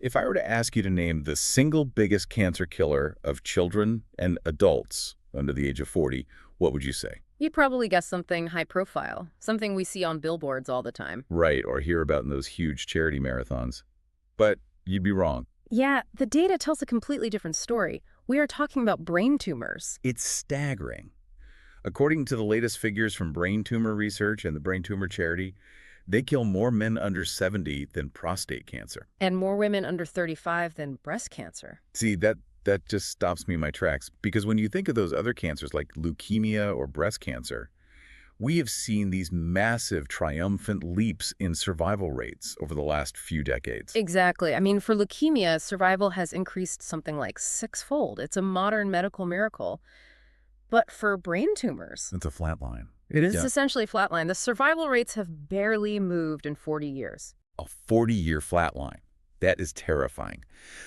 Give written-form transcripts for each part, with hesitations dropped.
If I were to ask you to name the single biggest cancer killer of children and adults under the age of 40, what would you say? You'd probably guess something high profile, something we see on billboards all the time. Right, or hear about in those huge charity marathons. But you'd be wrong. Yeah, the data tells a completely different story. We are talking about brain tumors. It's staggering. According to the latest figures from Brain Tumor Research and the Brain Tumor Charity, they kill more men under 70 than prostate cancer. And more women under 35 than breast cancer. See, that just stops me in my tracks, because when you think of those other cancers like leukemia or breast cancer, we have seen these massive triumphant leaps in survival rates over the last few decades. Exactly. I mean, for leukemia, survival has increased something like six-fold. It's a modern medical miracle. But for brain tumors, It's a flat line. it's essentially flatline. The survival rates have barely moved in 40 years. A 40-year flat line. That is terrifying.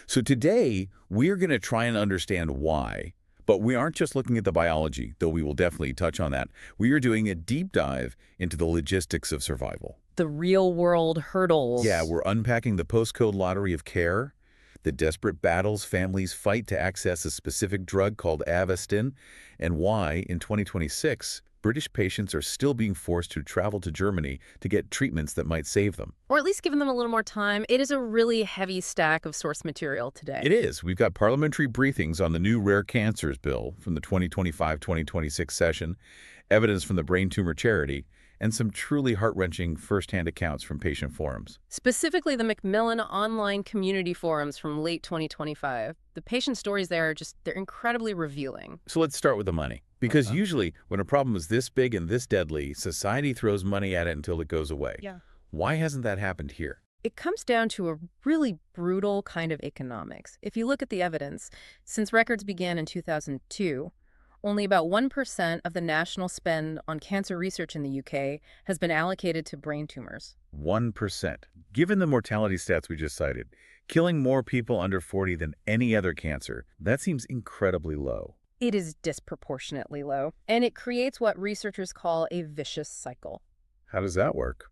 So today, we're going to try and understand why. But we aren't just looking at the biology, though we will definitely touch on that. We are doing a deep dive into the logistics of survival. The real-world hurdles. Yeah, we're unpacking the postcode lottery of care, the desperate battles families fight to access a specific drug called Avastin, and why, in 2026, British patients are still being forced to travel to Germany to get treatments that might save them. Or at least giving them a little more time. It is a really heavy stack of source material today. It is. We've got parliamentary briefings on the new rare cancers bill from the 2025-2026 session, evidence from the Brain Tumor Charity, and some truly heart-wrenching first-hand accounts from patient forums. Specifically, the Macmillan online community forums from late 2025. The patient stories there they're incredibly revealing. So let's start with the money. Because usually, when a problem is this big and this deadly, society throws money at it until it goes away. Yeah. Why hasn't that happened here? It comes down to a really brutal kind of economics. If you look at the evidence, since records began in 2002, only about 1% of the national spend on cancer research in the UK has been allocated to brain tumors. 1%. Given the mortality stats we just cited, killing more people under 40 than any other cancer, that seems incredibly low. It is disproportionately low, and it creates what researchers call a vicious cycle. How does that work?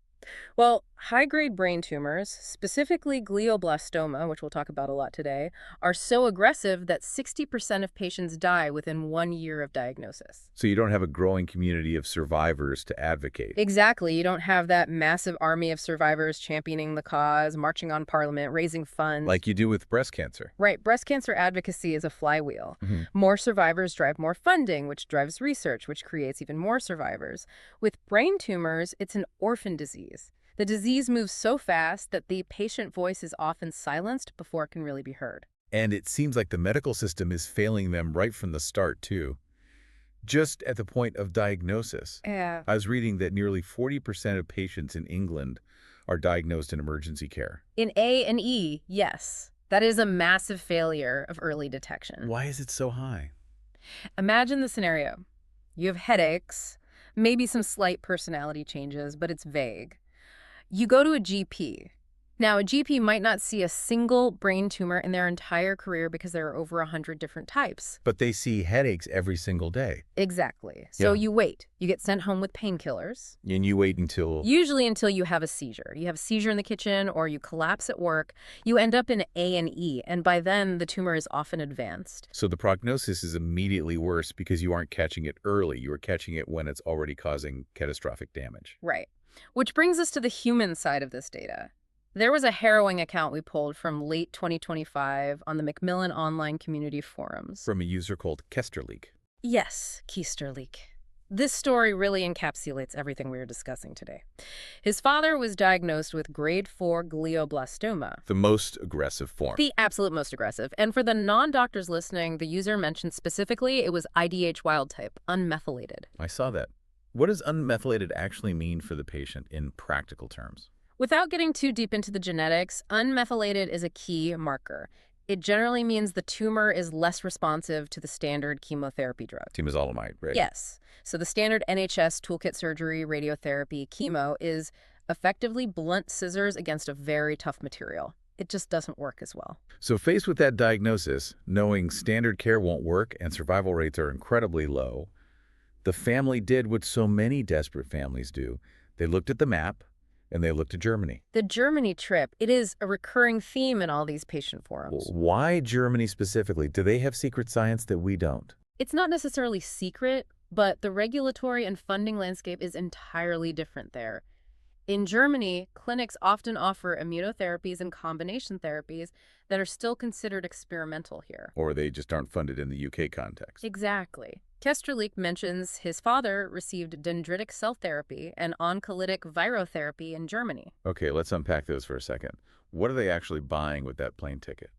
Well, high-grade brain tumors, specifically glioblastoma, which we'll talk about a lot today, are so aggressive that 60% of patients die within 1 year of diagnosis. So you don't have a growing community of survivors to advocate. Exactly. You don't have that massive army of survivors championing the cause, marching on Parliament, raising funds. Like you do with breast cancer. Right. Breast cancer advocacy is a flywheel. More survivors drive more funding, which drives research, which creates even more survivors. With brain tumors, it's an orphan disease. The disease moves so fast that the patient voice is often silenced before it can really be heard. And it seems like the medical system is failing them right from the start, too. Just at the point of diagnosis. Yeah. I was reading that nearly 40% of patients in England are diagnosed in emergency care. In A and E, yes. That is a massive failure of early detection. Why is it so high? Imagine the scenario. You have headaches, maybe some slight personality changes, but it's vague. You go to a GP. Now, a GP might not see a single brain tumor in their entire career because there are over 100 different types. But they see headaches every single day. Exactly. So Yeah. you wait. You get sent home with painkillers. And you wait until... Usually until you have a seizure. You have a seizure in the kitchen or you collapse at work. You end up in A&E, and by then the tumor is often advanced. So the prognosis is immediately worse because you aren't catching it early. You are catching it when it's already causing catastrophic damage. Right. Which brings us to the human side of this data. There was a harrowing account we pulled from late 2025 on the Macmillan online community forums. From a user called Kesterleek. Yes, Kesterleek. This story really encapsulates everything we are discussing today. His father was diagnosed with grade 4 glioblastoma. The most aggressive form. The absolute most aggressive. And for the non-doctors listening, the user mentioned specifically it was IDH wild type, unmethylated. I saw that. What does unmethylated actually mean for the patient in practical terms? Without getting too deep into the genetics, unmethylated is a key marker. It generally means the tumor is less responsive to the standard chemotherapy drug. Temozolomide, right? Yes. So the standard NHS toolkit surgery, radiotherapy, chemo is effectively blunt scissors against a very tough material. It just doesn't work as well. So faced with that diagnosis, knowing standard care won't work and survival rates are incredibly low, the family did what so many desperate families do. They looked at the map, And they look to Germany. The Germany trip, it is a recurring theme in all these patient forums. Why Germany specifically? Do they have secret science that we don't? It's not necessarily secret, but the regulatory and funding landscape is entirely different there. In Germany, clinics often offer immunotherapies and combination therapies that are still considered experimental here. Or they just aren't funded in the UK context? Exactly. Kesterleek mentions his father received dendritic cell therapy and oncolytic virotherapy in Germany. Okay, let's unpack those for a second. What are they actually buying with that plane ticket?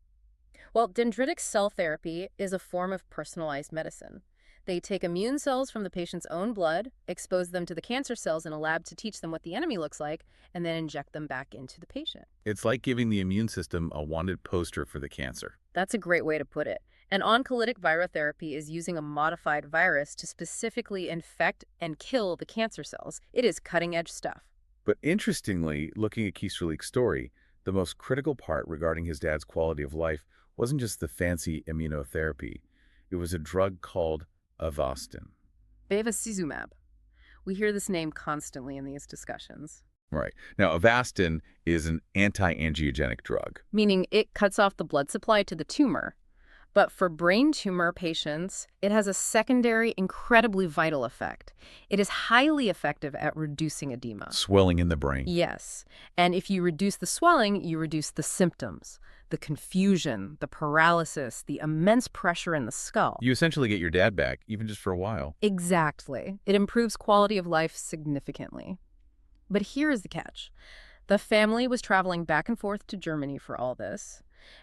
Well, dendritic cell therapy is a form of personalized medicine. They take immune cells from the patient's own blood, expose them to the cancer cells in a lab to teach them what the enemy looks like, and then inject them back into the patient. It's like giving the immune system a wanted poster for the cancer. That's a great way to put it. An oncolytic virotherapy is using a modified virus to specifically infect and kill the cancer cells. It is cutting-edge stuff. But interestingly, looking at Kesterleek's story, the most critical part regarding his dad's quality of life wasn't just the fancy immunotherapy. It was a drug called Avastin. Bevacizumab. We hear this name constantly in these discussions. Right. Now, Avastin is an anti-angiogenic drug. Meaning it cuts off the blood supply to the tumor. But for brain tumor patients, it has a secondary, incredibly vital effect. It is highly effective at reducing edema. Swelling in the brain. Yes. And if you reduce the swelling, you reduce the symptoms, the confusion, the paralysis, the immense pressure in the skull. You essentially get your dad back, even just for a while. Exactly. It improves quality of life significantly. But here is the catch. The family was traveling back and forth to Germany for all this.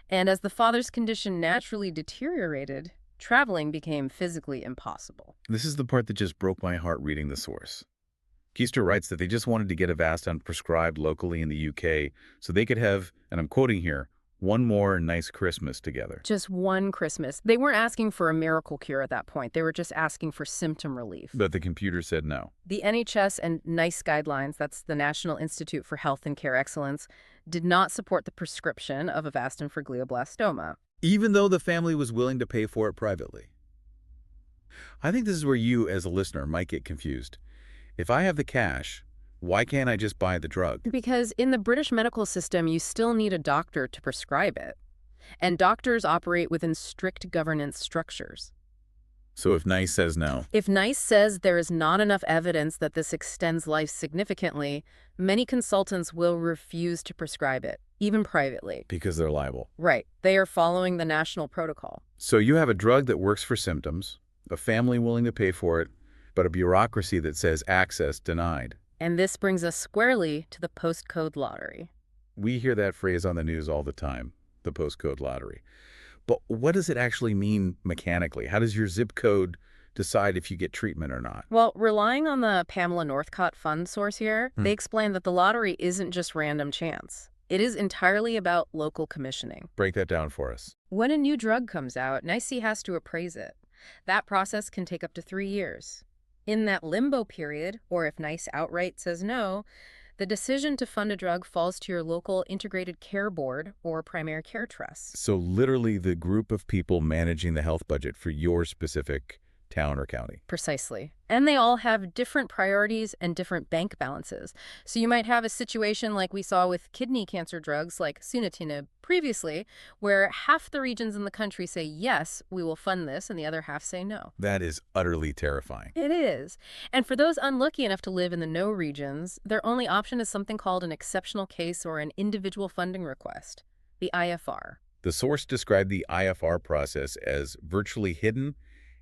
And as the father's condition naturally deteriorated, traveling became physically impossible. This is the part that just broke my heart reading the source. Keister writes that they just wanted to get Avastin prescribed locally in the UK so they could have, and I'm quoting here, one more nice Christmas together. Just one Christmas. They weren't asking for a miracle cure at that point. They were just asking for symptom relief. But the computer said no. The NHS and NICE guidelines, that's the National Institute for Health and Care Excellence, did not support the prescription of Avastin for glioblastoma. Even though the family was willing to pay for it privately. I think this is where you, as a listener, might get confused. If I have the cash, why can't I just buy the drug? Because in the British medical system, you still need a doctor to prescribe it. And doctors operate within strict governance structures. So if NICE says no? If NICE says there is not enough evidence that this extends life significantly, many consultants will refuse to prescribe it, even privately. Because they're liable. Right. They are following the national protocol. So you have a drug that works for symptoms, a family willing to pay for it, but a bureaucracy that says access denied. And this brings us squarely to the postcode lottery. We hear that phrase on the news all the time, the postcode lottery. But what does it actually mean mechanically? How does your zip code decide if you get treatment or not? Well, relying on the Pamela Northcott Fund source here, they explain that the lottery isn't just random chance. It is entirely about local commissioning. Break that down for us. When a new drug comes out, NICE has to appraise it. That process can take up to 3 years. In that limbo period, or if NICE outright says no, the decision to fund a drug falls to your local integrated care board or primary care trust. So literally the group of people managing the health budget for your specific town or county. Precisely. And they all have different priorities and different bank balances. So you might have a situation like we saw with kidney cancer drugs like sunitinib previously, where half the regions in the country say, yes, we will fund this, and the other half say no. That is utterly terrifying. It is. And for those unlucky enough to live in the no regions, their only option is something called an exceptional case or an individual funding request, the IFR. The source described the IFR process as virtually hidden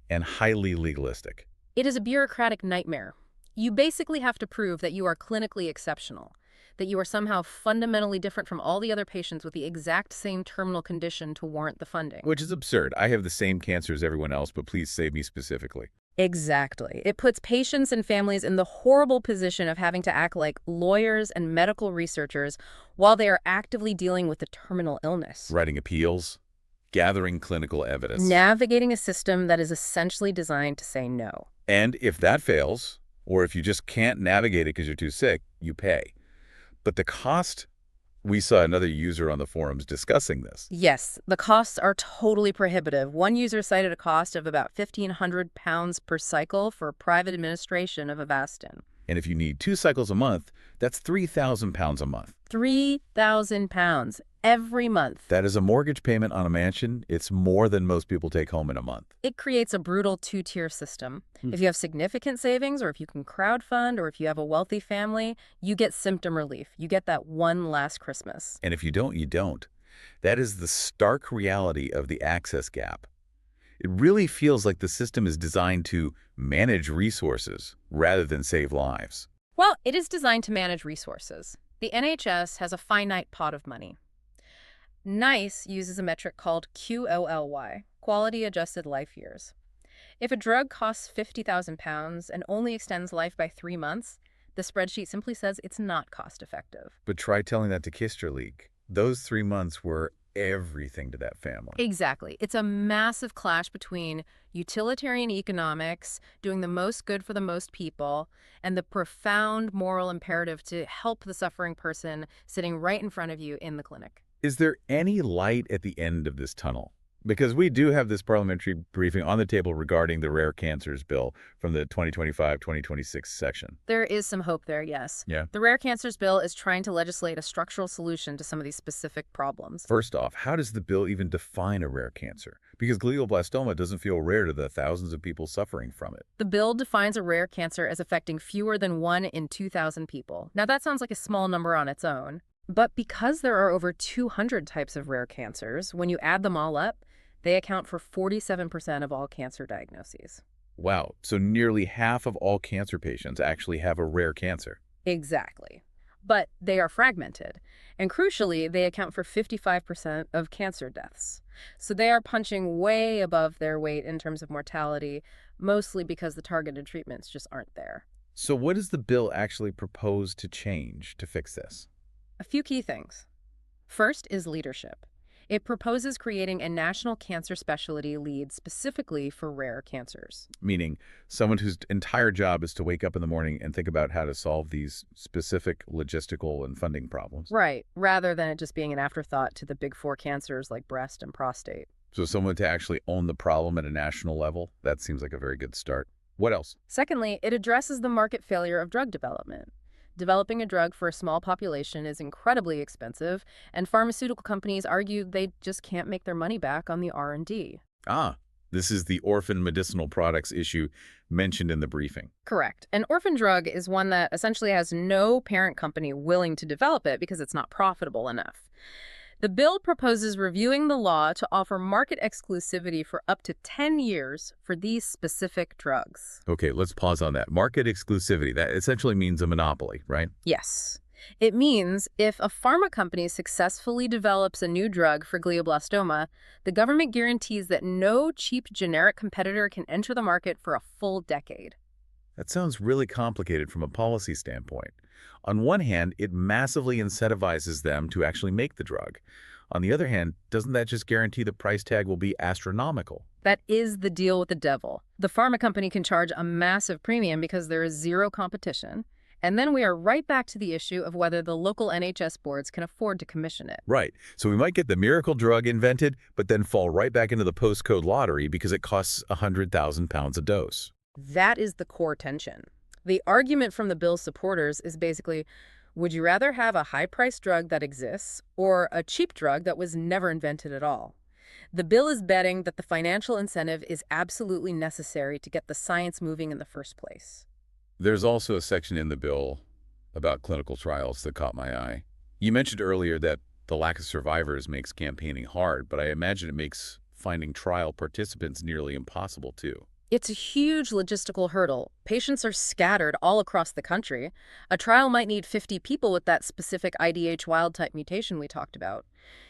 and highly legalistic. It is a bureaucratic nightmare. You basically have to prove that you are clinically exceptional, that you are somehow fundamentally different from all the other patients with the exact same terminal condition to warrant the funding. Which is absurd. I have the same cancer as everyone else, but please save me specifically. Exactly. It puts patients and families in the horrible position of having to act like lawyers and medical researchers while they are actively dealing with a terminal illness. Writing appeals, gathering clinical evidence. Navigating a system that is essentially designed to say no. And if that fails, or if you just can't navigate it because you're too sick, you pay. But the cost, we saw another user on the forums discussing this. Yes, the costs are totally prohibitive. One user cited a cost of about £1,500 per cycle for private administration of Avastin. And if you need 2 cycles a month, that's 3,000 pounds a month. 3,000 pounds every month. That is a mortgage payment on a mansion. It's more than most people take home in a month. It creates a brutal two-tier system. If you have significant savings, or if you can crowdfund, or if you have a wealthy family, you get symptom relief. You get that one last Christmas. And if you don't, you don't. That is the stark reality of the access gap. It really feels like the system is designed to manage resources rather than save lives. Well, it is designed to manage resources. The NHS has a finite pot of money. NICE uses a metric called QOLY, Quality Adjusted Life Years. If a drug costs £50,000 and only extends life by 3 months, the spreadsheet simply says it's not cost-effective. But try telling that to Kisterleague. Those 3 months were everything to that family. Exactly. It's a massive clash between utilitarian economics, doing the most good for the most people, and the profound moral imperative to help the suffering person sitting right in front of you in the clinic. Is there any light at the end of this tunnel? Because we do have this parliamentary briefing on the table regarding the rare cancers bill from the 2025-2026 section. There is some hope there, yes. Yeah. The Rare Cancers Bill is trying to legislate a structural solution to some of these specific problems. First off, how does the bill even define a rare cancer? Because glioblastoma doesn't feel rare to the thousands of people suffering from it. The bill defines a rare cancer as affecting fewer than 1 in 2,000 people. Now, that sounds like a small number on its own. But because there are over 200 types of rare cancers, when you add them all up, they account for 47% of all cancer diagnoses. Wow, so nearly half of all cancer patients actually have a rare cancer. Exactly. But they are fragmented. And crucially, they account for 55% of cancer deaths. So they are punching way above their weight in terms of mortality, mostly because the targeted treatments just aren't there. So what does the bill actually propose to change to fix this? A few key things. First is leadership. It proposes creating a national cancer specialty lead specifically for rare cancers. Meaning someone whose entire job is to wake up in the morning and think about how to solve these specific logistical and funding problems. Right, rather than it just being an afterthought to the big 4 cancers like breast and prostate. So someone to actually own the problem at a national level, that seems like a very good start. What else? Secondly, it addresses the market failure of drug development. Developing a drug for a small population is incredibly expensive, and pharmaceutical companies argue they just can't make their money back on the R&D. Ah, this is the orphan medicinal products issue mentioned in the briefing. Correct. An orphan drug is one that essentially has no parent company willing to develop it because it's not profitable enough. The bill proposes reviewing the law to offer market exclusivity for up to 10 years for these specific drugs. Okay, let's pause on that. Market exclusivity, that essentially means a monopoly, right? Yes. It means if a pharma company successfully develops a new drug for glioblastoma, the government guarantees that no cheap generic competitor can enter the market for a full decade. That sounds really complicated from a policy standpoint. On one hand, it massively incentivizes them to actually make the drug. On the other hand, doesn't that just guarantee the price tag will be astronomical? That is the deal with the devil. The pharma company can charge a massive premium because there is zero competition. And then we are right back to the issue of whether the local NHS boards can afford to commission it. Right. So we might get the miracle drug invented, but then fall right back into the postcode lottery because it costs £100,000 a dose. That is the core tension. The argument from the bill's supporters is basically, would you rather have a high-priced drug that exists or a cheap drug that was never invented at all? The bill is betting that the financial incentive is absolutely necessary to get the science moving in the first place. There's also a section in the bill about clinical trials that caught my eye. You mentioned earlier that the lack of survivors makes campaigning hard, but I imagine it makes finding trial participants nearly impossible too. It's a huge logistical hurdle. Patients are scattered all across the country. A trial might need 50 people with that specific IDH wild-type mutation we talked about.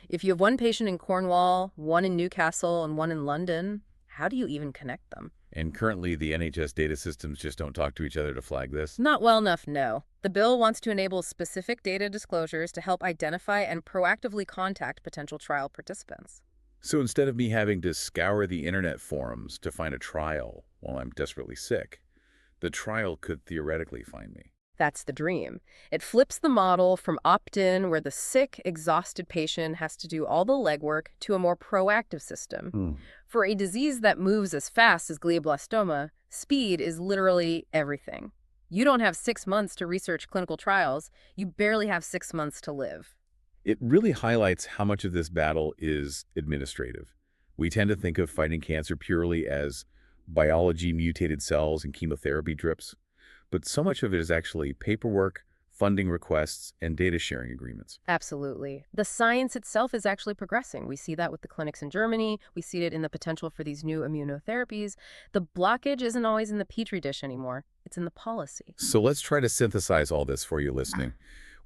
If you have one patient in Cornwall, one in Newcastle, and one in London, how do you even connect them? And currently, the NHS data systems just don't talk to each other to flag this. Not well enough, no. The bill wants to enable specific data disclosures to help identify and proactively contact potential trial participants. So instead of me having to scour the internet forums to find a trial while I'm desperately sick, the trial could theoretically find me. That's the dream. It flips the model from opt-in, where the sick, exhausted patient has to do all the legwork, to a more proactive system. For a disease that moves as fast as glioblastoma, speed is literally everything. You don't have 6 months to research clinical trials. You barely have 6 months to live. It really highlights how much of this battle is administrative. We tend to think of fighting cancer purely as biology-mutated cells and chemotherapy drips, but so much of it is actually paperwork, funding requests, and data sharing agreements. Absolutely. The science itself is actually progressing. We see that with the clinics in Germany. We see it in the potential for these new immunotherapies. The blockage isn't always in the petri dish anymore. It's in the policy. So let's try to synthesize all this for you listening.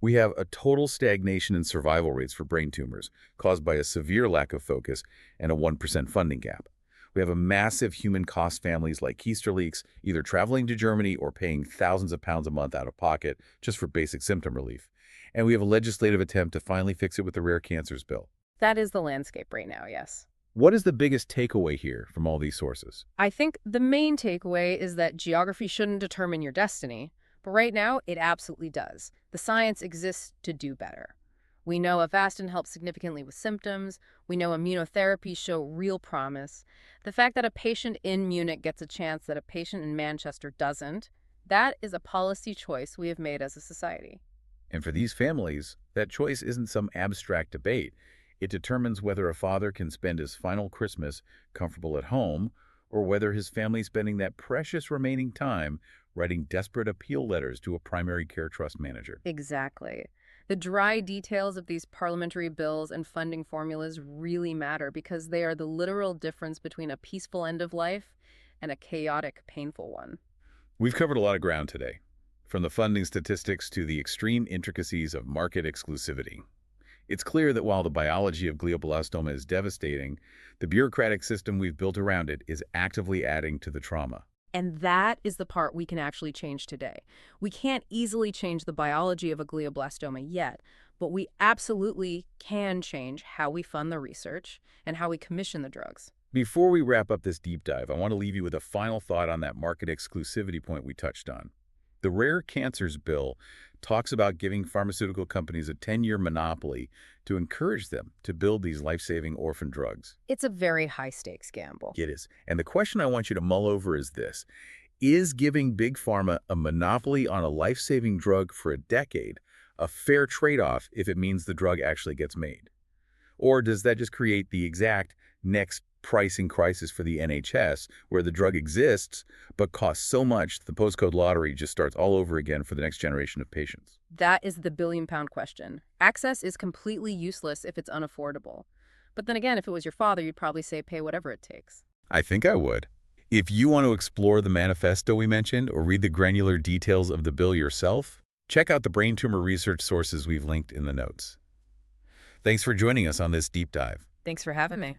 We have a total stagnation in survival rates for brain tumors caused by a severe lack of focus and a 1% funding gap. We have a massive human cost families like keister leaks, either traveling to Germany or paying thousands of pounds a month out of pocket just for basic symptom relief. And we have a legislative attempt to finally fix it with the Rare Cancers Bill. That is the landscape right now, yes. What is the biggest takeaway here from all these sources? I think the main takeaway is that geography shouldn't determine your destiny, but right now it absolutely does. The science exists to do better. We know Avastin helps significantly with symptoms. We know immunotherapies show real promise. The fact that a patient in Munich gets a chance that a patient in Manchester doesn't, that is a policy choice we have made as a society. And for these families, that choice isn't some abstract debate. It determines whether a father can spend his final Christmas comfortable at home or whether his family's spending that precious remaining time writing desperate appeal letters to a primary care trust manager. Exactly. The dry details of these parliamentary bills and funding formulas really matter because they are the literal difference between a peaceful end of life and a chaotic, painful one. We've covered a lot of ground today, from the funding statistics to the extreme intricacies of market exclusivity. It's clear that while the biology of glioblastoma is devastating, the bureaucratic system we've built around it is actively adding to the trauma. And that is the part we can actually change today. We can't easily change the biology of a glioblastoma yet, but we absolutely can change how we fund the research and how we commission the drugs. Before we wrap up this deep dive, I want to leave you with a final thought on that market exclusivity point we touched on. The Rare Cancers Bill talks about giving pharmaceutical companies a 10-year monopoly to encourage them to build these life-saving orphan drugs. It's a very high-stakes gamble. It is. And the question I want you to mull over is this. Is giving Big Pharma a monopoly on a life-saving drug for a decade a fair trade-off if it means the drug actually gets made? Or does that just create the exact next pricing crisis for the NHS, where the drug exists but costs so much the postcode lottery just starts all over again for the next generation of patients? That is the billion-pound question. Access is completely useless if it's unaffordable. But then again, if it was your father, you'd probably say pay whatever it takes. I think I would. If you want to explore the manifesto we mentioned or read the granular details of the bill yourself, check out the brain tumor research sources we've linked in the notes. Thanks for joining us on this deep dive. Thanks for having me.